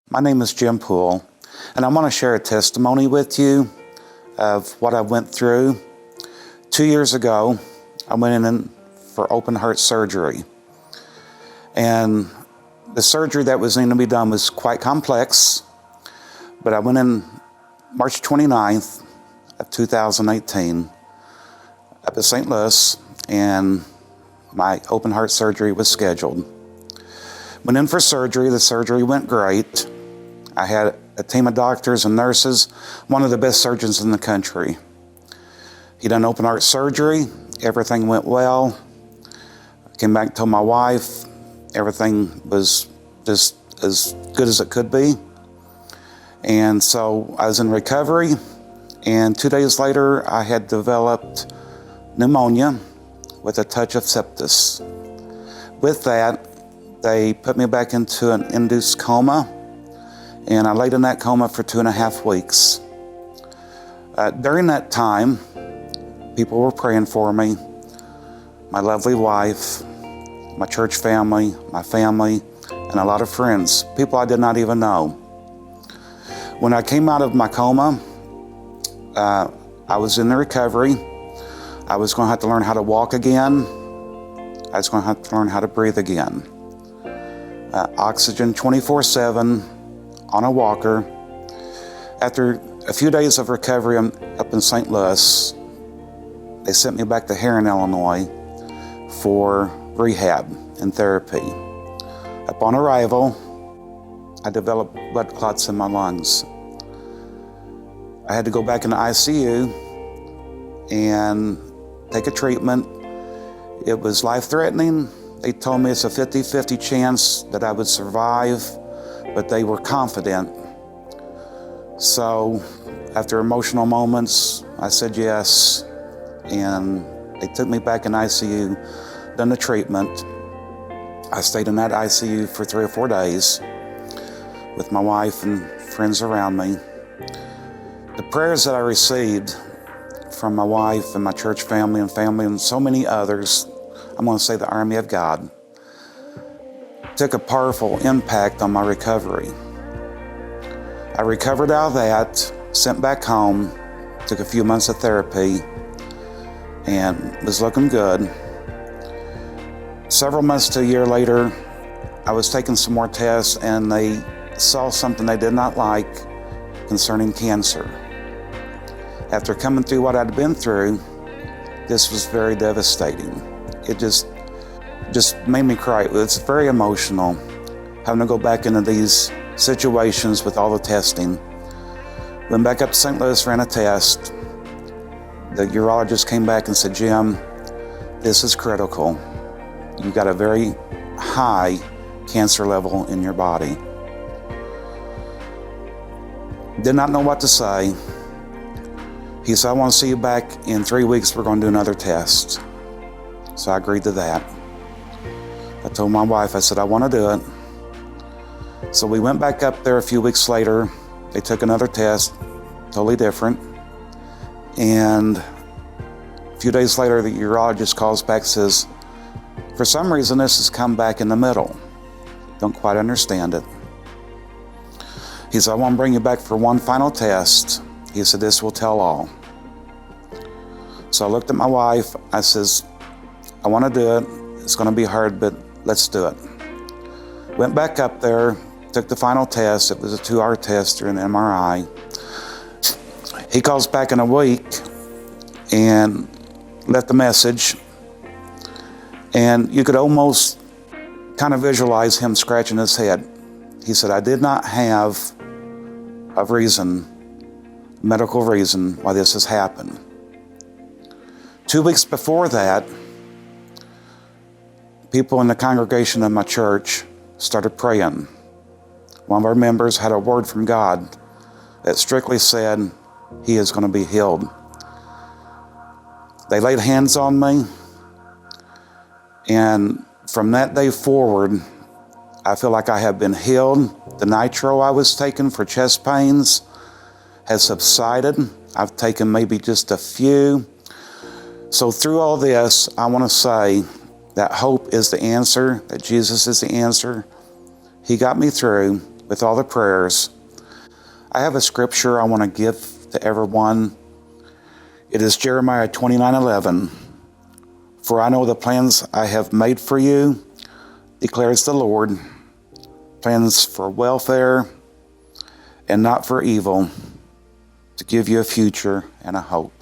My name is Jim Poole, and I want to share a testimony with you of what I went through. 2 years ago, I went in for open heart surgery. And the surgery that was going to be done was quite complex, but I went in March 29th of 2018 up at St. Louis, and my open heart surgery was scheduled. Went in for surgery. The surgery went great. I had a team of doctors and nurses, one of the best surgeons in the country. He done open heart surgery. Everything went well. I came back and told my wife everything was just as good as it could be. And so I was in recovery, and 2 days later I had developed pneumonia with a touch of sepsis. With that, they put me back into an induced coma, and I laid in that coma for 2.5 weeks. During that time, people were praying for me. My lovely wife, my church family, my family, and a lot of friends, people I did not even know. When I came out of my coma, I was in the recovery. I was going to have to learn how to walk again. I was going to have to learn how to breathe again. Oxygen 24/7 on a walker. After a few days of recovery up in St. Louis, they sent me back to Heron, Illinois for rehab and therapy. Upon arrival, I developed blood clots in my lungs. I had to go back in the ICU and take a treatment. It was life-threatening. They told me it's a 50-50 chance that I would survive, but they were confident. So after emotional moments, I said yes, and they took me back in ICU, done the treatment. I stayed in that ICU for 3 or 4 days with my wife and friends around me. The prayers that I received from my wife and my church family and so many others, I'm going to say the army of God, took a powerful impact on my recovery. I recovered out of that, sent back home, took a few months of therapy, and was looking good. Several months to a year later, I was taking some more tests, and they saw something they did not like concerning cancer. After coming through what I'd been through, this was very devastating. It just made me cry. It's very emotional, having to go back into these situations with all the testing. Went back up to St. Louis, ran a test. The urologist came back and said, "Jim, this is critical. You've got a very high cancer level in your body." Did not know what to say. He said, "I want to see you back in 3 weeks. We're going to do another test." So I agreed to that. I told my wife, I said, "I want to do it." So we went back up there a few weeks later. They took another test, totally different. And a few days later, the urologist calls back and says, "For some reason, this has come back in the middle. Don't quite understand it." He said, "I want to bring you back for one final test." He said, "This will tell all." So I looked at my wife. I says, "I want to do it. It's going to be hard, but let's do it." Went back up there, took the final test. It was a 2-hour test through an MRI. He calls back in a week and left the message. And you could almost kind of visualize him scratching his head. He said, "I did not have a reason, medical reason, why this has happened." 2 weeks before that, people in the congregation of my church started praying. One of our members had a word from God that strictly said he is going to be healed. They laid hands on me, and from that day forward, I feel like I have been healed. The nitro I was taking for chest pains has subsided. I've taken maybe just a few. So through all this, I want to say that hope is the answer, that Jesus is the answer. He got me through. with all the prayers. I have a scripture I want to give to everyone. It is Jeremiah 29:11. For I know the plans I have made for you, declares the Lord, plans for welfare and not for evil, to give you a future and a hope.